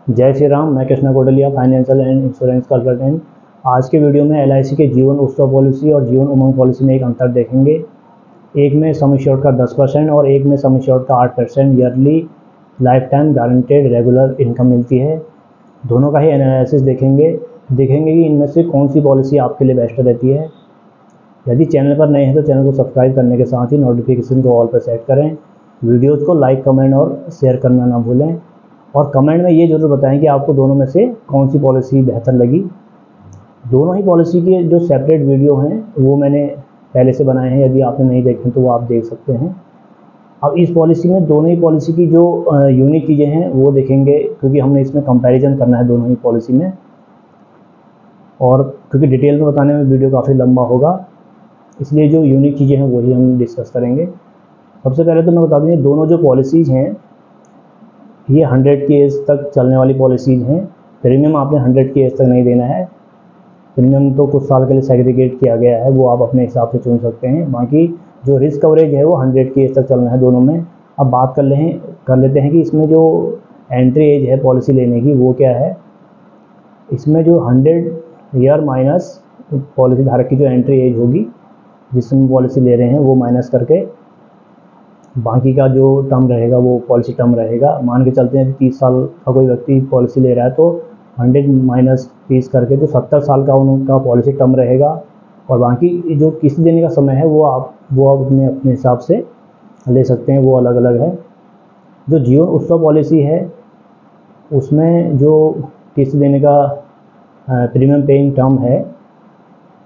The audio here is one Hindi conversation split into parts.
जय श्री राम। मैं Krishna Kotliya, financial and insurance consultant. आज के वीडियो में एलआईसी के जीवन उत्सव पॉलिसी और जीवन उमंग पॉलिसी में एक अंतर देखेंगे। एक में सम एश्योर्ड का 10% और एक में सम एश्योर्ड का 8% yearly life time guaranteed regular income मिलती है। दोनों का ही एनालिसिस देखेंगे कि इनमें से कौन सी पॉलिसी आपके लिए बेस्ट रहती है। यदि चैनल पर नए हैं तो चैनल को सब्सक्राइब करने के साथ ही नोटिफिकेशन को ऑल पर सेट करें। वीडियोज़ को लाइक, कमेंट और शेयर करना ना भूलें। और कमेंट में ये ज़रूर बताएं कि आपको दोनों में से कौन सी पॉलिसी बेहतर लगी। दोनों ही पॉलिसी के जो सेपरेट वीडियो हैं वो मैंने पहले से बनाए हैं, यदि आपने नहीं देखे तो वो आप देख सकते हैं। अब इस पॉलिसी में दोनों ही पॉलिसी की जो यूनिक चीज़ें हैं वो देखेंगे, क्योंकि हमने इसमें कंपैरिजन करना है दोनों ही पॉलिसी में, और क्योंकि डिटेल में बताने में वीडियो काफ़ी लंबा होगा, इसलिए जो यूनिक चीज़ें हैं वही हम डिस्कस करेंगे। सबसे पहले तो मैं बता दूँ, दोनों जो पॉलिसीज़ हैं ये 100 की एज तक चलने वाली पॉलिसीज़ हैं। प्रीमियम आपने 100 की एज तक नहीं देना है। प्रीमियम तो कुछ साल के लिए सेग्रीगेट किया गया है, वो आप अपने हिसाब से चुन सकते हैं। बाकी जो रिस्क कवरेज है वो 100 की एज तक चलना है दोनों में। अब बात कर लेते हैं कि इसमें जो एंट्री एज है पॉलिसी लेने की वो क्या है। इसमें जो 100 ईयर माइनस पॉलिसी धारक की जो एंट्री एज होगी जिसमें पॉलिसी ले रहे हैं वो माइनस करके बाकी का जो टर्म रहेगा वो पॉलिसी टर्म रहेगा। मान के चलते हैं कि 30 साल का कोई व्यक्ति पॉलिसी ले रहा है तो 100 माइनस 30 करके जो 70 साल का उनका पॉलिसी टर्म रहेगा, और बाकी जो किस्त देने का समय है वो आप अपने हिसाब से ले सकते हैं, वो अलग अलग है। जो जीवन उत्सव पॉलिसी है उसमें जो किस्त देने का प्रीमियम पेइंग टर्म है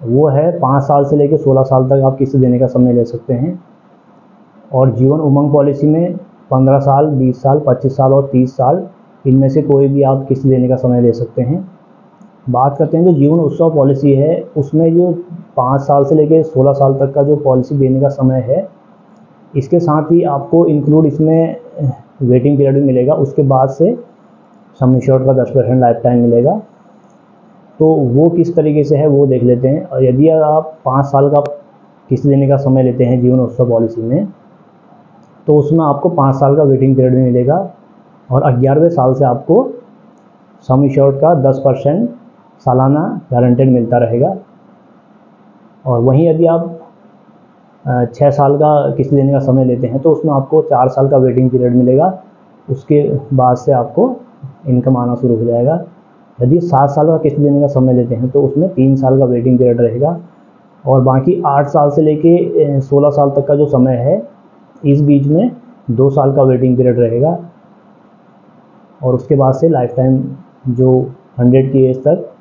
वो है 5 साल से लेकर 16 साल तक आप किस्त देने का समय ले सकते हैं। और जीवन उमंग पॉलिसी में 15 साल, 20 साल, 25 साल और 30 साल, इनमें से कोई भी आप किस्त देने का समय ले सकते हैं। बात करते हैं जो जीवन उत्सव पॉलिसी है उसमें जो 5 साल से लेकर 16 साल तक का जो पॉलिसी देने का समय है, इसके साथ ही आपको इंक्लूड इसमें वेटिंग पीरियड भी मिलेगा। उसके बाद से सम एश्योर्ड का 10% लाइफ टाइम मिलेगा। तो वो किस तरीके से है वो देख लेते हैं। और यदि आप 5 साल का किस्त देने का समय लेते हैं जीवन उत्सव पॉलिसी में, तो उसमें आपको 5 साल का वेटिंग पीरियड भी मिलेगा, और 11वें साल से आपको सम एश्योर्ड का 10% सालाना गारंटेड मिलता रहेगा। और वहीं यदि आप 6 साल का किस्त देने का समय लेते हैं तो उसमें आपको 4 साल का वेटिंग पीरियड मिलेगा। उसके बाद से आपको इनकम आना शुरू हो जाएगा। यदि 7 साल का किस्त देने का समय लेते हैं तो उसमें 3 साल का वेटिंग पीरियड रहेगा। और बाकी 8 साल से लेके 16 साल तक का जो समय है इस बीच में 2 साल का वेटिंग पीरियड रहेगा। और उसके बाद से लाइफ टाइम जो 100 की एज तक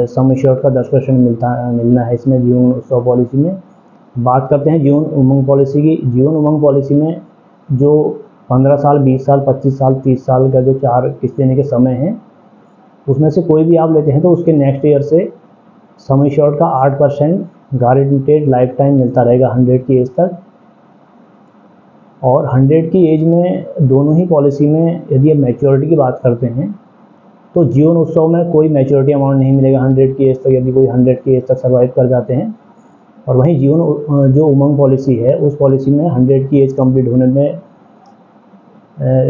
सम एश्योर्ड का 10% मिलना है इसमें जीवन उत्सव पॉलिसी में। बात करते हैं जीवन उमंग पॉलिसी की। जीवन उमंग पॉलिसी में जो 15 साल, 20 साल, 25 साल, 30 साल का जो 4 किस्त देने के समय हैं उसमें से कोई भी आप लेते हैं तो उसके नेक्स्ट ईयर से सम एश्योर्ड का 8% गारंटेड लाइफ टाइम मिलता रहेगा 100 की एज तक। और 100 की एज में दोनों ही पॉलिसी में यदि आप मैच्योरिटी की बात करते हैं तो जीवन उत्सव में कोई मैच्योरिटी अमाउंट नहीं मिलेगा 100 की एज तक, यदि कोई 100 की एज तक सर्वाइव कर जाते हैं। और वहीं जीवन जो उमंग पॉलिसी है उस पॉलिसी में 100 की एज कंप्लीट होने में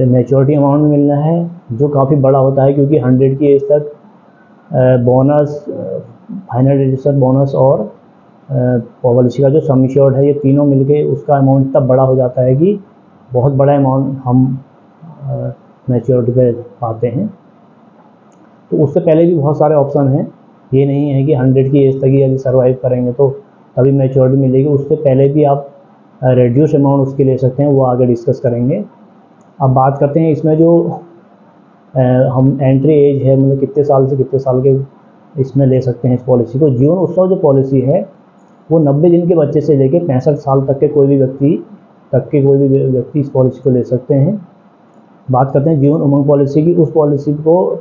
मैच्योरिटी अमाउंट मिलना है जो काफ़ी बड़ा होता है, क्योंकि 100 की एज तक बोनस, फाइनल रजिस्टर बोनस और पॉलिसी का जो सम एश्योर्ड है ये तीनों मिलके उसका अमाउंट इतना बड़ा हो जाता है कि बहुत बड़ा अमाउंट हम मैच्योरिटी पे पाते हैं। तो उससे पहले भी बहुत सारे ऑप्शन हैं, ये नहीं है कि 100 की एज तक ही यदि सर्वाइव करेंगे तो तभी मैच्योरिटी मिलेगी। उससे पहले भी आप रिड्यूस अमाउंट उसके ले सकते हैं, वो आगे डिस्कस करेंगे। अब बात करते हैं इसमें जो हम एंट्री एज है, मतलब कितने साल से कितने साल के इसमें ले सकते हैं इस पॉलिसी को। जीवन उत्सव जो पॉलिसी है वो 90 दिन के बच्चे से लेकर 65 साल तक के कोई भी व्यक्ति इस पॉलिसी को ले सकते हैं। बात करते हैं जीवन उमंग पॉलिसी की। उस पॉलिसी को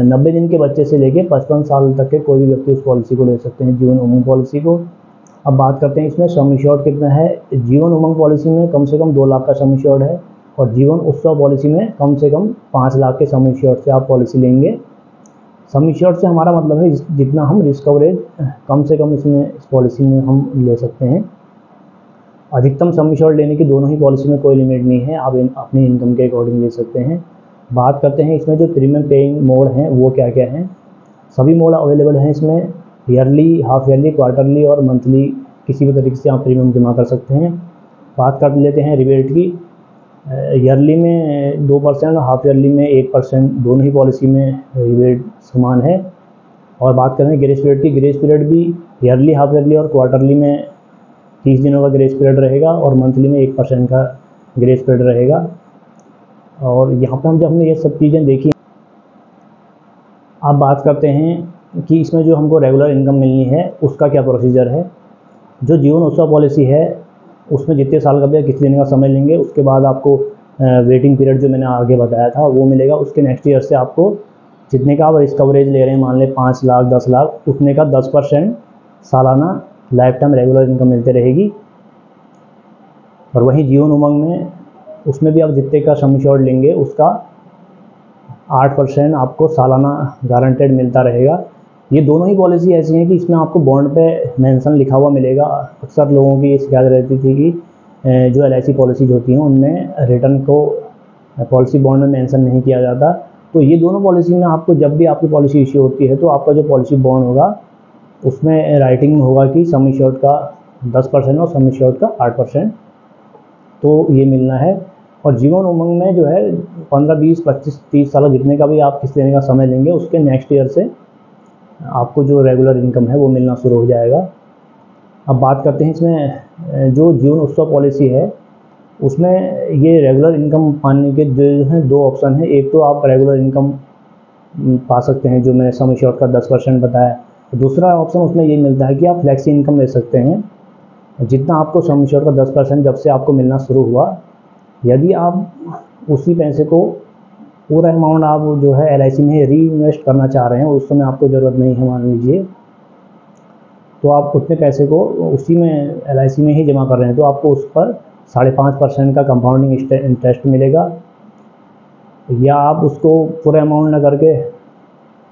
90 दिन के बच्चे से लेकर 55 साल तक के कोई भी व्यक्ति उस पॉलिसी को ले सकते हैं, जीवन उमंग पॉलिसी को। अब बात करते हैं इसमें सम एश्योर्ड कितना है। जीवन उमंग पॉलिसी में कम से कम 2 लाख का सम एश्योर्ड है, और जीवन उत्सव पॉलिसी में कम से कम 5 लाख के सम एश्योर्ड से आप पॉलिसी लेंगे। सम एश्योर्ड से हमारा मतलब है जितना हम रिस्क कवरेज कम से कम इस पॉलिसी में हम ले सकते हैं। अधिकतम सम एश्योर्ड लेने की दोनों ही पॉलिसी में कोई लिमिट नहीं है, आप अपनी इनकम के अकॉर्डिंग ले सकते हैं। बात करते हैं इसमें जो प्रीमियम पेइंग मोड हैं वो क्या क्या हैं। सभी मोड अवेलेबल हैं इसमें, ईयरली, हाफ ईयरली, क्वार्टरली और मंथली, किसी भी तरीके से आप प्रीमियम जमा कर सकते हैं। बात कर लेते हैं रिबेट की। ईयरली में 2% और हाफ ईयरली में 1%, दोनों ही पॉलिसी में रिबेट समान है। और बात करें ग्रेस पीरियड की, ग्रेस पीरियड भी ईयरली, हाफ ईयरली और क्वार्टरली में 30 दिनों का ग्रेस पीरियड रहेगा और मंथली में 1% का ग्रेस पीरियड रहेगा। और यहाँ पर जब हमने ये सब चीज़ें देखी, अब बात करते हैं कि इसमें जो हमको रेगुलर इनकम मिलनी है उसका क्या प्रोसीजर है। जो जीवन उत्सव पॉलिसी है उसमें जितने साल का भी कितने दिन का समय लेंगे, उसके बाद आपको वेटिंग पीरियड जो मैंने आगे बताया था वो मिलेगा। उसके नेक्स्ट ईयर से आपको जितने का आप रिस्क कवरेज ले रहे हैं, मान लें 5 लाख 10 लाख, उतने का 10% सालाना लाइफ टाइम रेगुलर इनकम मिलती रहेगी। और वहीं जीवन उमंग में, उसमें भी आप जितने का सम एश्योर्ड लेंगे उसका 8% आपको सालाना गारंटेड मिलता रहेगा। ये दोनों ही पॉलिसी ऐसी हैं कि इसमें आपको बॉन्ड पे मेंशन लिखा हुआ मिलेगा। अक्सर लोगों की ये शिकायत रहती थी कि जो LIC पॉलिसीज होती हैं उनमें रिटर्न को पॉलिसी बॉन्ड में मेंशन नहीं किया जाता। तो ये दोनों पॉलिसी में आपको जब भी आपकी पॉलिसी इश्यू होती है तो आपका जो पॉलिसी बॉन्ड होगा उसमें राइटिंग में होगा कि सम एश्योर्ड का 10% और सम एश्योर्ड का 8%, तो ये मिलना है। और जीवन उमंग में जो है 15, 20, 25, 30 साल जितने का भी आप किस्त देने का समय लेंगे उसके नेक्स्ट ईयर से आपको जो रेगुलर इनकम है वो मिलना शुरू हो जाएगा। अब बात करते हैं इसमें जो जीवन उत्सव पॉलिसी है उसमें ये रेगुलर इनकम पाने के जो हैं 2 ऑप्शन हैं। एक तो आप रेगुलर इनकम पा सकते हैं जो मैंने सम एश्योर्ड का 10% बताया। दूसरा ऑप्शन उसमें ये मिलता है कि आप फ्लेक्सी इनकम ले सकते हैं। जितना आपको सम एश्योर्ड का 10% जब से आपको मिलना शुरू हुआ, यदि आप उसी पैसे को पूरा अमाउंट आप जो है LIC में री इन्वेस्ट करना चाह रहे हैं, उस समय आपको ज़रूरत नहीं है मान लीजिए, तो आप उतने पैसे को उसी में LIC में ही जमा कर रहे हैं तो आपको उस पर 5.5% का कंपाउंडिंग इंटरेस्ट मिलेगा। या आप उसको पूरा अमाउंट ना करके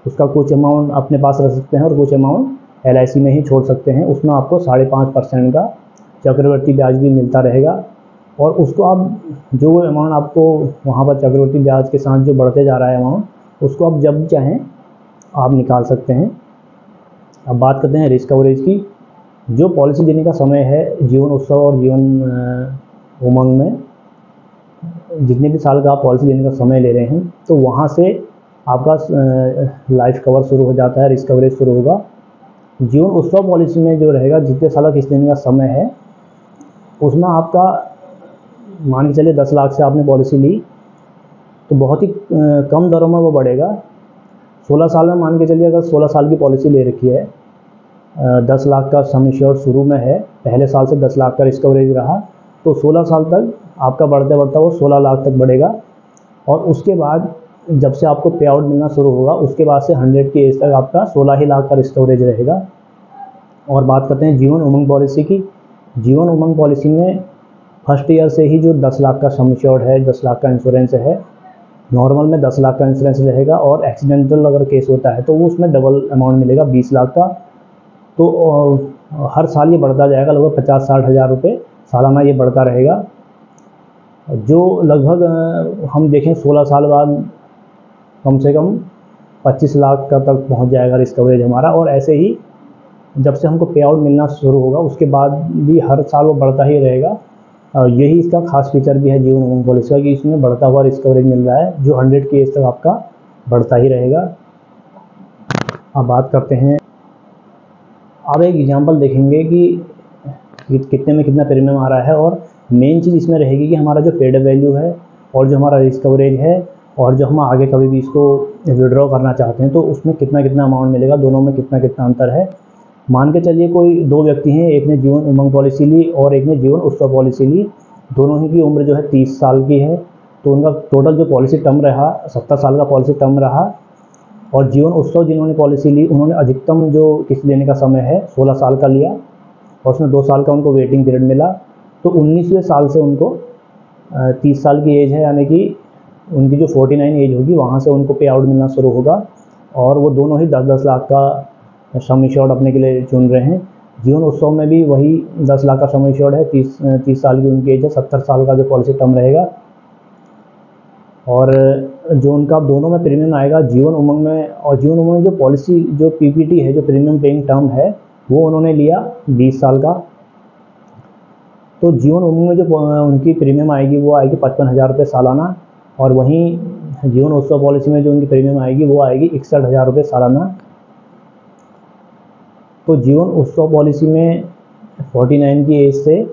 उसका कुछ अमाउंट अपने पास रख सकते हैं और कुछ अमाउंट LIC में ही छोड़ सकते हैं। उसमें आपको 5.5% का चक्रवृद्धि ब्याज भी मिलता रहेगा। और उसको आप जो अमाउंट आपको वहाँ पर चक्रवृद्धि ब्याज के साथ जो बढ़ते जा रहा है अमाउंट, उसको आप जब चाहें आप निकाल सकते हैं। अब बात करते हैं रिस्क कवरेज की। जो पॉलिसी देने का समय है जीवन उत्सव और जीवन उमंग में, जितने भी साल का आप पॉलिसी देने का समय ले रहे हैं तो वहाँ से आपका लाइफ कवर शुरू हो जाता है, रिस्क कवरेज शुरू होगा। जीवन उत्सव पॉलिसी में जो रहेगा जितने साल का किस्त देने का समय है उसमें आपका मान के चलिए 10 लाख से आपने पॉलिसी ली तो बहुत ही कम दरों में वो बढ़ेगा। 16 साल में मान के चलिए अगर 16 साल की पॉलिसी ले रखी है, 10 लाख का सम एश्योर्ड शुरू में है, पहले साल से 10 लाख का रिस्क कवरेज रहा, तो 16 साल तक आपका बढ़ते बढ़ता वो 16 लाख तक बढ़ेगा। और उसके बाद जब से आपको पे आउट मिलना शुरू होगा उसके बाद से 100 की एज तक आपका 16 ही लाख का रिस्क कवरेज रहेगा। और बात करते हैं जीवन उमंग पॉलिसी की। जीवन उमंग पॉलिसी में फर्स्ट ईयर से ही जो 10 लाख का सम एश्योर्ड है, 10 लाख का इंश्योरेंस है, नॉर्मल में 10 लाख का इंश्योरेंस रहेगा और एक्सीडेंटल अगर केस होता है तो वो उसमें डबल अमाउंट मिलेगा 20 लाख का। तो हर साल ये बढ़ता जाएगा, लगभग 50-60 हज़ार रुपये सालाना ये बढ़ता रहेगा। जो लगभग हम देखें 16 साल बाद कम से कम 25 लाख का तक पहुंच जाएगा रिस्क कवरेज हमारा। और ऐसे ही जब से हमको पे आउट मिलना शुरू होगा उसके बाद भी हर साल वो बढ़ता ही रहेगा। यही इसका खास फीचर भी है जीवन उमंग पॉलिसी का कि इसमें बढ़ता हुआ रिस्क कवरेज मिल रहा है जो 100 की एज तक आपका बढ़ता ही रहेगा। अब बात करते हैं, अब एक एग्जांपल देखेंगे कि कितने में कितना प्रीमियम आ रहा है। और मेन चीज़ इसमें रहेगी कि हमारा जो पेड वैल्यू है और जो हमारा रिस्क कवरेज है और जो हम आगे कभी भी इसको विड्रॉ करना चाहते हैं तो उसमें कितना कितना अमाउंट मिलेगा, दोनों में कितना कितना अंतर है। मान के चलिए कोई 2 व्यक्ति हैं, एक ने जीवन उमंग पॉलिसी ली और एक ने जीवन उत्सव पॉलिसी ली। दोनों ही की उम्र जो है 30 साल की है, तो उनका टोटल जो पॉलिसी टर्म रहा 70 साल का पॉलिसी टर्म रहा। और जीवन उत्सव जिन्होंने पॉलिसी ली उन्होंने अधिकतम जो किस्त देने का समय है 16 साल का लिया और उसमें 2 साल का उनको वेटिंग पीरियड मिला। तो 19वें साल से उनको 30 साल की एज है, यानी कि उनकी जो 49 एज होगी वहाँ से उनको पे आउट मिलना शुरू होगा। और वो दोनों ही 10-10 लाख का सम एश्योर्ड अपने के लिए चुन रहे हैं। जीवन उत्सव में भी वही 10 लाख का सम एश्योर्ड है, 30 साल की उनकी एज है, 70 साल का जो पॉलिसी टर्म रहेगा। और जो उनका दोनों में प्रीमियम आएगा जीवन उमंग में, और जीवन उमंग जो पॉलिसी जो पीपीटी है, जो प्रीमियम पेइंग टर्म है, वो उन्होंने लिया 20 साल का। तो जीवन उमंग में जो उनकी प्रीमियम आएगी वो आएगी 55,000 रुपये सालाना, और वहीं जीवन उत्सव पॉलिसी में जो उनकी प्रीमियम आएगी वो आएगी 61,000 रुपये सालाना। तो जीवन उत्सव पॉलिसी में 49 की एज से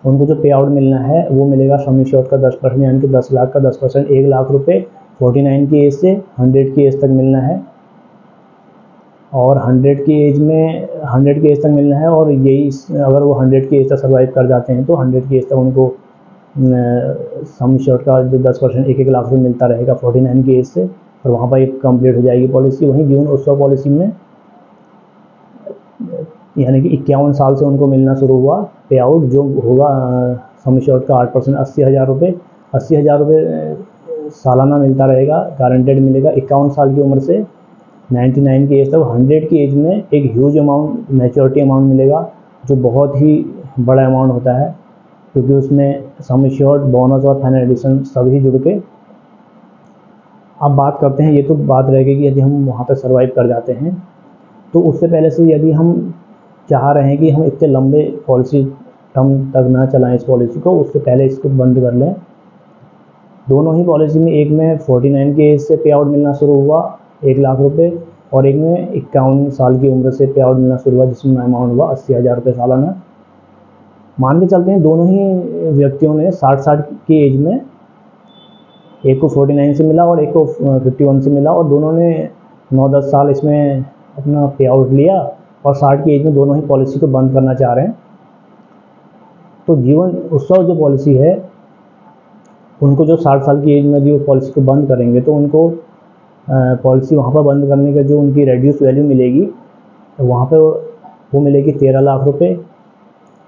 उनको जो पे आउट मिलना है वो मिलेगा सम एश्योर्ड का 10%, यानी कि 10 लाख का 10%, 1 लाख रुपये 49 की एज से 100 की एज तक मिलना है, और 100 की एज तक मिलना है। और यही अगर वो 100 की एज तक सर्वाइव कर जाते हैं तो 100 की एज तक उनको सम एश्योर्ड का जो 10% 1-1 लाख रुपये मिलता रहेगा 49 की एज से, और वहाँ पर एक कंप्लीट हो जाएगी पॉलिसी। वहीं जीवन उत्सव पॉलिसी में यानी कि 51 साल से उनको मिलना शुरू हुआ पे आउट, जो होगा सम एश्योर्ड का 8%, 80,000 रुपये, 80,000 रुपये सालाना मिलता रहेगा, गारंटेड मिलेगा 51 साल की उम्र से 99 की एज तक। 100 की एज में एक ह्यूज अमाउंट मैच्योरिटी अमाउंट मिलेगा, जो बहुत ही बड़ा अमाउंट होता है, क्योंकि उसमें सम एश्योर्ड, बोनस और फाइनल एडिशन सभी जुड़ के। अब बात करते हैं, ये तो बात रहेगी कि यदि हम वहाँ पर सर्वाइव कर जाते हैं, तो उससे पहले से यदि हम चाह रहे हैं कि हम इतने लंबे पॉलिसी टर्म तक ना चलाएं इस पॉलिसी को, उससे पहले इसको बंद कर लें। दोनों ही पॉलिसी में, एक में 49 की एज से पे आउट मिलना शुरू हुआ 1 लाख रुपये, और एक में 51 साल की उम्र से पे आउट मिलना शुरू हुआ, जिसमें अमाउंट हुआ 80,000 रुपये सालाना। मान के चलते हैं दोनों ही व्यक्तियों ने 60 की एज में, एक को 49 से मिला और एक को 51 से मिला, और दोनों ने 9-10 साल इसमें अपना पे आउट लिया, और 60 की एज में दोनों ही पॉलिसी को बंद करना चाह रहे हैं। तो जीवन उत्सव जो पॉलिसी है, उनको जो 60 साल की एज में जो पॉलिसी को बंद करेंगे, तो उनको पॉलिसी वहाँ पर बंद करने का जो उनकी रेड्यूस वैल्यू मिलेगी, तो वहाँ पर वो मिलेगी 13 लाख रुपये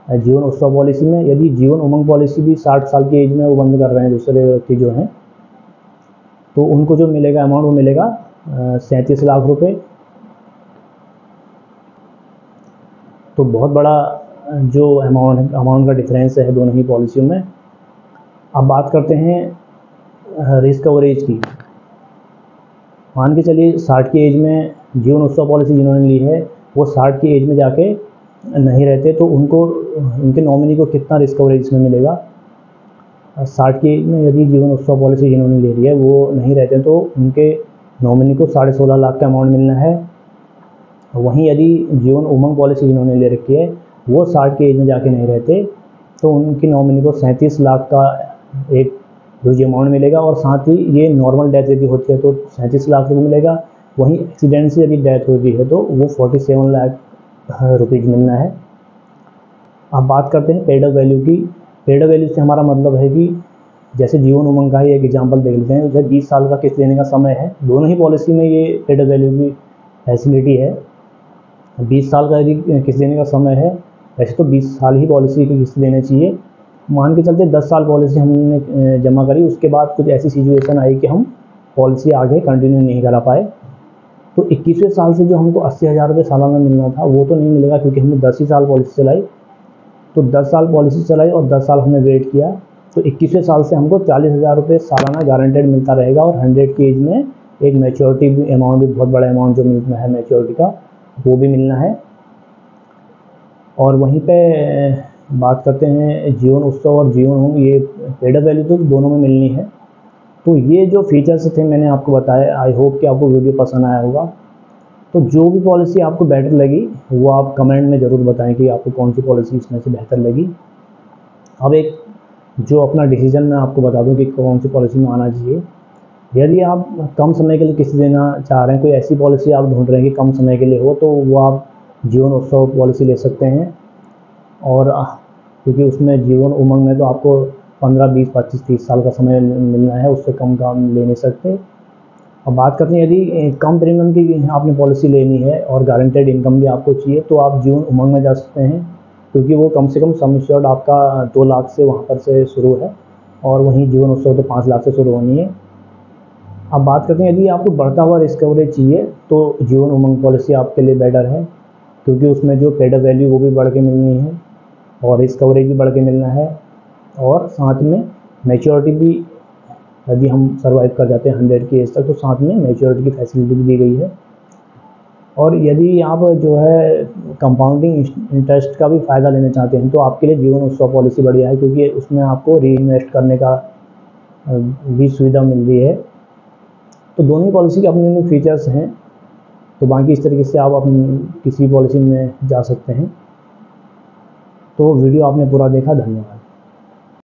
जीवन उत्सव पॉलिसी में। यदि जीवन उमंग पॉलिसी भी 60 साल की एज में वो बंद कर रहे हैं दूसरे व्यक्ति जो हैं, तो उनको जो मिलेगा अमाउंट वो मिलेगा 37 लाख रुपये। तो बहुत बड़ा जो अमाउंट का डिफरेंस है दोनों ही पॉलिसियों में। अब बात करते हैं रिस्क कवरेज की। मान के चलिए 60 की एज में जीवन उत्सव पॉलिसी जिन्होंने ली है, वो 60 की एज में जाके नहीं रहते, तो उनको, उनके नॉमिनी को कितना रिस्क कवरेज इसमें मिलेगा। 60 की एज में यदि जीवन उत्सव पॉलिसी जिन्होंने ले ली है वो नहीं रहते, तो उनके नॉमिनी को 16.5 लाख का अमाउंट मिलना है। वहीं यदि जीवन उमंग पॉलिसी जिन्होंने ले रखी है वो 60 की एज में जाके नहीं रहते, तो उनकी नॉमिनी को 37 लाख का एक ह्यूज अमाउंट मिलेगा, और साथ ही ये नॉर्मल डेथ यदि होती है तो 37 लाख रुपये मिलेगा। वहीं एक्सीडेंट से यदि डेथ होती है तो वो 47 लाख रुपीज़ मिलना है। अब बात करते हैं पेड अप वैल्यू की। पेड अप वैल्यू से हमारा मतलब है कि जैसे जीवन उमंग का ही एक एग्जांपल देख लेते हैं, जैसे 20 साल का किस्त देने का समय है, दोनों ही पॉलिसी में ये पेड अप वैल्यू की फैसिलिटी है। 20 साल का यदि किस्त देने का समय है, वैसे तो 20 साल ही पॉलिसी की किस्त देने चाहिए। मान के चलते 10 साल पॉलिसी हमने जमा करी, उसके बाद कुछ ऐसी सिचुएशन आई कि हम पॉलिसी आगे कंटिन्यू नहीं करा पाए, तो 21वें साल से जो हमको 80,000 रुपये सालाना मिलना था वो तो नहीं मिलेगा, क्योंकि हमने 10 ही साल पॉलिसी चलाई। तो 10 साल पॉलिसी चलाई और 10 साल हमने वेट किया, तो 21वें साल से हमको 40,000 रुपये सालाना गारंटेड मिलता रहेगा, और 100 की एज में एक मैच्योरिटी अमाउंट भी, बहुत बड़ा अमाउंट जो मिलना है मैच्योरिटी का, वो भी मिलना है। और वहीं पे बात करते हैं जीवन उत्सव और जीवन उमंग, ये पेड अप वैल्यू तो दोनों में मिलनी है। तो ये जो फीचर्स थे मैंने आपको बताए, आई होप कि आपको वीडियो पसंद आया होगा। तो जो भी पॉलिसी आपको बेटर लगी वो आप कमेंट में ज़रूर बताएं कि आपको कौन सी पॉलिसी इसमें से बेहतर लगी। अब एक जो अपना डिसीजन मैं आपको बता दूं कि कौन सी पॉलिसी में आना चाहिए। यदि आप कम समय के लिए किस्त देना चाह रहे हैं, कोई ऐसी पॉलिसी आप ढूंढ रहे हैं कि कम समय के लिए हो, तो वो आप जीवन उत्सव पॉलिसी ले सकते हैं। और क्योंकि उसमें जीवन उमंग में तो आपको 15, 20, 25, 30 साल का समय मिलना है, उससे कम काम ले नहीं सकते। अब बात करते हैं यदि कम प्रीमियम की आपने पॉलिसी लेनी है और गारंटेड इनकम भी आपको चाहिए, तो आप जीवन उमंग में जा सकते हैं, क्योंकि वो कम से कम सम एश्योर्ड आपका 2 लाख से वहाँ पर से शुरू है, और वहीं जीवन उत्सव तो 5 लाख से शुरू होनी है। अब बात करते हैं यदि आपको बढ़ता हुआ रिस्क कवरेज चाहिए, तो जीवन उमंग पॉलिसी आपके लिए बेटर है, क्योंकि उसमें जो पेड अप वैल्यू वो भी बढ़ के मिलनी है, और रिस्क कवरेज भी बढ़ के मिलना है, और साथ में मैच्योरिटी भी यदि हम सर्वाइव कर जाते हैं 100 की एज तक, तो साथ में मैच्योरिटी की फैसिलिटी भी दी गई है। और यदि आप जो है कंपाउंडिंग इंटरेस्ट का भी फ़ायदा लेना चाहते हैं, तो आपके लिए जीवन उत्सव पॉलिसी बढ़िया है, क्योंकि उसमें आपको री इन्वेस्ट करने का भी सुविधा मिल रही है। तो दोनों ही पॉलिसी के अपने अपने फीचर्स हैं, तो बाकी इस तरीके से आप अपनी किसी पॉलिसी में जा सकते हैं। तो वीडियो आपने पूरा देखा, धन्यवाद।